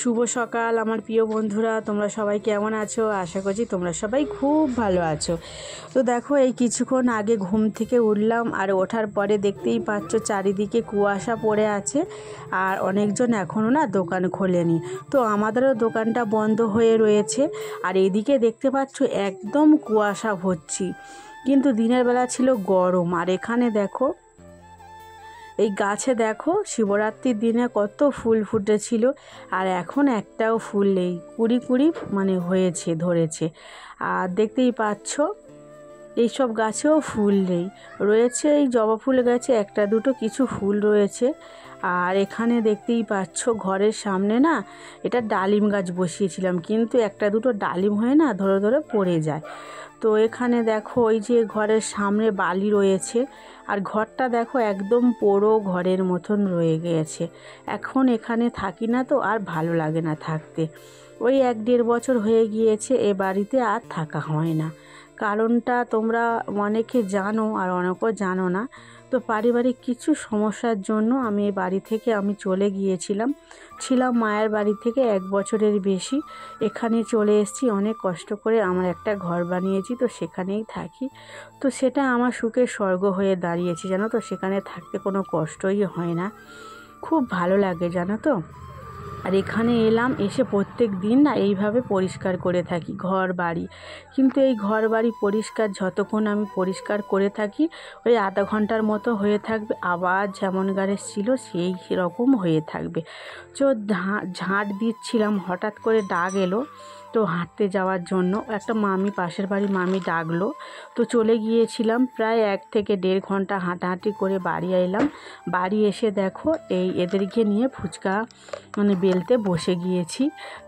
শুভ সকাল আমার প্রিয় বন্ধুরা, তোমরা সবাই কেমন আছো? আশা করছি তোমরা সবাই খুব ভালো আছো। তো দেখো, এই কিছুক্ষণ আগে ঘুম থেকে উঠলাম, আর ওঠার পরে দেখতেই পাচ্ছ চারিদিকে কুয়াশা পড়ে আছে, আর অনেকজন এখনও না দোকান খোলেনি। তো আমাদেরও দোকানটা বন্ধ হয়ে রয়েছে, আর এদিকে দেখতে পাচ্ছ একদম কুয়াশা ভর্তি, কিন্তু দিনের বেলা ছিল গরম। আর এখানে দেখো, এই গাছে দেখো শিবরাত্রির দিনে কত ফুল ফুটেছিল, আর এখন একটাও ফুল নেই, কুড়ি কুড়ি হয়েছে, ধরেছে। আর দেখতেই পাচ্ছ এইসব গাছেও ফুল নেই, রয়েছে এই জবা ফুল গাছে একটা দুটো কিছু ফুল রয়েছে। আর এখানে দেখতেই পাচ্ছ ঘরের সামনে না, এটা ডালিম গাছ বসিয়েছিলাম, কিন্তু একটা দুটো ডালিম হয়ে না ধরে ধরে পড়ে যায়। তো এখানে দেখো ওই যে ঘরের সামনে বালি রয়েছে, আর ঘরটা দেখো একদম পোড়ো ঘরের মতন রয়ে গিয়েছে। এখন এখানে থাকি না, তো আর ভালো লাগে না থাকতে। ওই 1-1.5 বছর হয়ে গিয়েছে এ বাড়িতে আর থাকা হয় না। কারণটা তোমরা অনেকে জানো আর অনেকেও জানো না। তো পারিবারিক কিছু সমস্যার জন্য আমি এই বাড়ি থেকে চলে গিয়েছিলাম। ছিলাম মায়ের বাড়ি থেকে 1 বছরের বেশি। এখানে চলে এসেছি, অনেক কষ্ট করে আমার একটা ঘর বানিয়েছি, তো সেখানেই থাকি। তো সেটা আমার সুখের স্বর্গ হয়ে দাঁড়িয়েছে, জানো তো। সেখানে থাকতে কোনো কষ্টই হয় না, খুব ভালো লাগে, জানো তো। আর এখানে এলাম, এসে প্রত্যেক দিন না এইভাবে পরিষ্কার করে থাকি ঘর বাড়ি। কিন্তু এই ঘর বাড়ি পরিষ্কার যতক্ষণ আমি পরিষ্কার করে থাকি, ওই আধা ঘন্টার মতো হয়ে থাকবে, আবার যেমন গাড়ি ছিল সেই রকম হয়ে থাকবে। তো ঝাঁট দিচ্ছিলাম, হঠাৎ করে ডাক এলো, তো হাঁটতে যাওয়ার জন্য একটা মামি, পাশের বাড়ি মামি ডাকলো। তো চলে গিয়েছিলাম, প্রায় 1 থেকে 1.5 ঘন্টা হাঁটাহাঁটি করে বাড়ি এলাম। বাড়ি এসে দেখো এদেরকে নিয়ে ফুচকা বেলতে বসে গিয়েছি।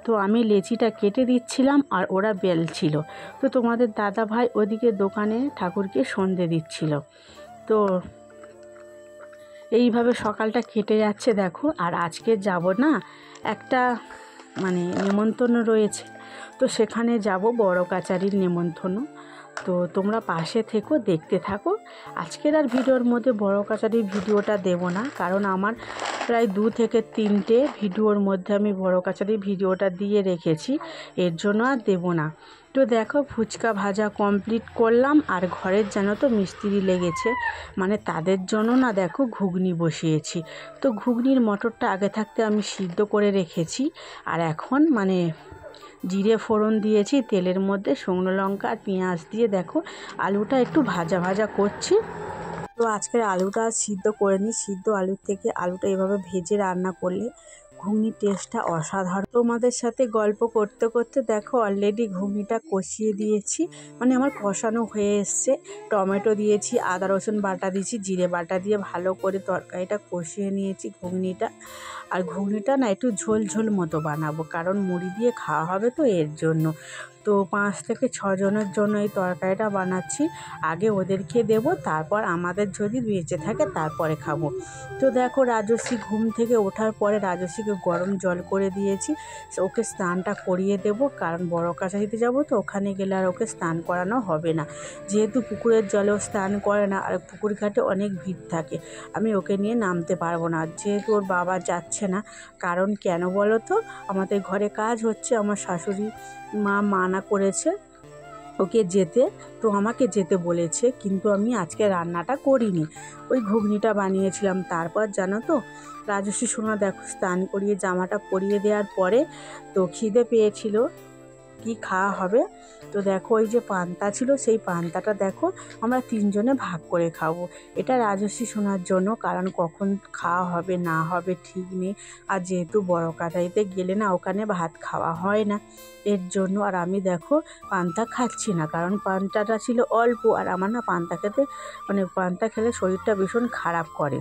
তো আমি লেচিটা কেটে দিচ্ছিলাম, আর ওরা বেলছিল। তো তোমাদের দাদা ভাই ওদিকে দোকানে ঠাকুরকে সন্ধে দিচ্ছিল। তো এইভাবে সকালটা কেটে যাচ্ছে দেখো। আর আজকে যাব না, একটা নেমন্তন্ন রয়েছে, তো সেখানে যাব, বড় কাচারির নেমন্তন্ন। তো তোমরা পাশে থেকো, দেখতে থাকো। আজকের আর ভিডিওর মধ্যে বড় কাচারির ভিডিওটা দেব না, কারণ আমার প্রায় 2 থেকে 3টে ভিডিওর মধ্যে আমি বড় কাচারির ভিডিওটা দিয়ে রেখেছি, এর জন্য আর দেব না। তো দেখো, ফুচকা ভাজা কমপ্লিট করলাম, আর ঘরের যেন তো মিস্ত্রি লেগেছে, তাদের জন্য না দেখো ঘুগনি বসিয়েছি। তো ঘুগনির মটরটা আগে থাকতে আমি সিদ্ধ করে রেখেছি, আর এখন জিরে ফোড়ন দিয়েছি তেলের মধ্যে, শুকনো লঙ্কা আর পেঁয়াজ দিয়ে দেখো আলুটা একটু ভাজা ভাজা করছি। তো আজকের আলুটা সিদ্ধ করে নিই, সিদ্ধ আলুর থেকে আলুটা এভাবে ভেজে রান্না করলে ঘুগনির টেস্টটা অসাধারণ। তোমাদের সাথে গল্প করতে করতে দেখো অলরেডি ঘুগনিটা কষিয়ে দিয়েছি, আমার কষানো হয়ে এসছে। টমেটো দিয়েছি, আদা রসুন বাটা দিয়েছি, জিরে বাটা দিয়ে ভালো করে তরকারিটা কষিয়ে নিয়েছি ঘুগনিটা। আর ঘুগনিটা না একটু ঝোল ঝোল মতো বানাবো, কারণ মুড়ি দিয়ে খাওয়া হবে, তো এর জন্য। তো 5 থেকে 6 জনের জন্য এই তরকারিটা বানাচ্ছি। আগে ওদেরকে দেবো, তারপর আমাদের যদি বেঁচে থাকে তারপরে খাবো। তো দেখো, রাজস্বী ঘুম থেকে ওঠার পরে রাজস্বীকে গরম জল করে দিয়েছি, ওকে স্নানটা করিয়ে দেব, কারণ বড় কাছারিতে যাবো, তো ওখানে গেলে আর ওকে স্নান করানো হবে না, যেহেতু পুকুরের জলেও স্নান করে না, আর পুকুর ঘাটে অনেক ভিড় থাকে, আমি ওকে নিয়ে নামতে পারবো না, যেহেতু ওর বাবা যাচ্ছে না। কারণ কেন বলো তো, আমাদের ঘরে কাজ হচ্ছে, আমার শাশুড়ি মা মানা করেছে ওকে যেতে, তো আমাকে যেতে বলেছে, কিন্তু আমি আজকে রান্নাটা করিনি, ওই ঘুগনিটা বানিয়েছিলাম। তারপর জানো তো, রাজস্বী সোনা দেখো স্নান করিয়ে জামাটা পরিয়ে দেওয়ার পরে তো খিদে পেয়েছিল, কি খাওয়া হবে। তো দেখো ওই যে পান্তা ছিল, সেই পান্তাটা দেখো আমরা 3 জনে ভাগ করে খাবো। এটা রাজস্বী সোনার জন্য, কারণ কখন খাওয়া হবে না হবে ঠিক নেই, আর যেহেতু বড় কাটাইতে গেলে না ওখানে ভাত খাওয়া হয় না, এর জন্য। আর আমি দেখো পান্তা খাচ্ছি না, কারণ পান্তাটা ছিল অল্প, আর আমার না পান্তা খেতে পান্তা খেলে শরীরটা ভীষণ খারাপ করে।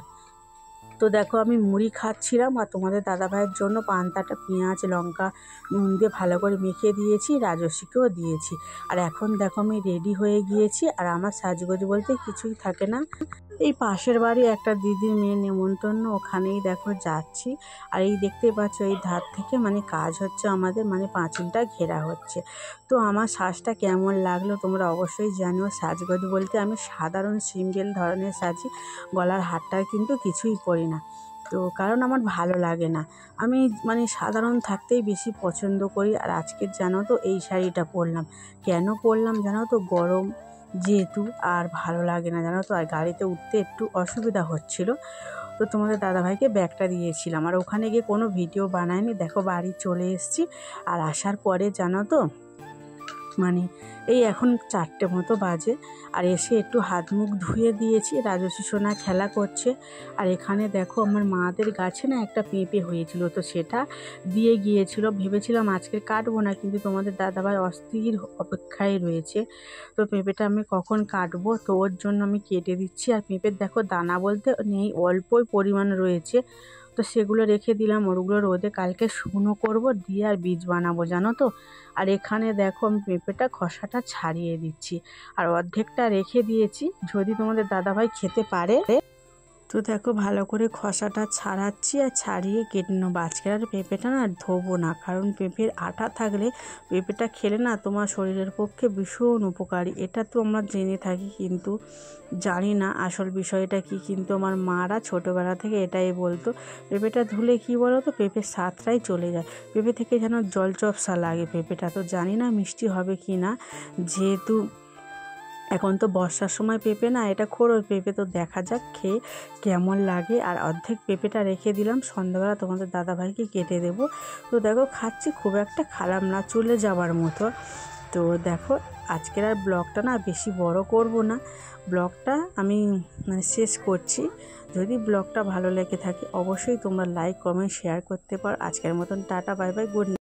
তো দেখো আমি মুড়ি খাচ্ছিলাম, আর তোমাদের দাদাভাইয়ের জন্য পান্তাটা পেঁয়াজ লঙ্কা নুন দিয়ে ভালো করে মেখে দিয়েছি, রাজস্বীকেও দিয়েছি। আর এখন দেখো আমি রেডি হয়ে গিয়েছি, আর আমার সাজগোজ বলতে কিছুই থাকে না। এই পাশের বাড়ি একটা দিদির মেয়ে নেমন্তন্ন, ওখানেই দেখো যাচ্ছি। আর এই দেখতে পাচ্ছ এই ধার থেকে কাজ হচ্ছে আমাদের, পাঁচিলটা ঘেরা হচ্ছে। তো আমার সাজটা কেমন লাগলো তোমরা অবশ্যই জানিও। সাজগোজ বলতে আমি সাধারণ সিম্পল ধরনের সাজি, গলার হারটার কিন্তু কিছুই পরি না। তো কারণ আমার ভালো লাগে না, আমি মানে সাধারণ থাকতেই বেশি পছন্দ করি। আর আজকের জানো তো এই শাড়িটা পরলাম, কেন পরলাম জানো তো, গরম যেহেতু আর ভালো লাগে না জানো তো, আর গাড়িতে উঠতে একটু অসুবিধা হচ্ছিল। তো তোমাদের দাদাভাইকে ব্যাগটা দিয়েছিলাম, আর ওখানে গিয়ে কোনো ভিডিও বানাইনি। দেখো বাড়ি চলে এসেছি, আর আসার পরে জানো তো মানে এই এখন 4টে মতো বাজে, আর এসে একটু হাত মুখ ধুয়ে দিয়েছি। রাজস্বী সোনা খেলা করছে। আর এখানে দেখো আমার মাদের গাছে না একটা পেঁপে হয়েছিল, তো সেটা দিয়ে গিয়েছিল। ভেবেছিলাম আজকে কাটবো না, কিন্তু তোমাদের দাদাভাই অস্থির অপেক্ষায় রয়েছে। তো পেঁপেটা আমি কখন কাটবো, তো ওর জন্য আমি কেটে দিচ্ছি। আর পেঁপের দেখো দানা বলতে নেই, অল্পই পরিমাণ রয়েছে, তো সেগুলো রেখে দিলাম। ওগুলো রোদে কালকে শুকনো করব, দিয়ে আর বীজ বানাবো জানো তো। আর এখানে দেখো আমি পেঁপেটা খোসাটা ছাড়িয়ে দিচ্ছি, আর অর্ধেকটা রেখে দিয়েছি যদি তোমাদের দাদাভাই খেতে পারে। তো দেখো ভালো করে খোসাটা ছাড়াচ্ছি, আর ছাড়িয়ে কেটে নেবো। আজকে আর পেঁপেটা না ধোবো না, কারণ পেঁপের আটা থাকলে পেঁপেটা খেলে না তোমার শরীরের পক্ষে ভীষণ উপকারী। এটা তো আমরা জেনে থাকি, কিন্তু জানি না আসল বিষয়টা কি। কিন্তু আমার মারা ছোটোবেলা থেকে এটাই বলতো, পেঁপেটা ধুলে কি বলো তো, পেঁপের স্বাদটাই চলে যায়। পেঁপে থেকে যেন জল চপসা লাগে পেঁপেটা। তো জানি না মিষ্টি হবে কি না, যেহেতু এখন তো বর্ষার সময় পেঁপে না, এটা খোড়োর পেঁপে, তো দেখা যাক খেয়ে কেমন লাগে। আর অর্ধেক পেঁপেটা রেখে দিলাম, সন্ধ্যাবেলা তোমাদের দাদাভাইকে কেটে দেবো। তো দেখো খাচ্ছি, খুব একটা খারাপ না, চলে যাবার মতো। তো দেখো আজকের আর ব্লগটা না বেশি বড় করব না, ব্লগটা আমি শেষ করছি। যদি ব্লগটা ভালো লেগে থাকে অবশ্যই তোমরা লাইক কমেন্ট শেয়ার করতে পারো। আজকের মতন tata, bye bye, good night.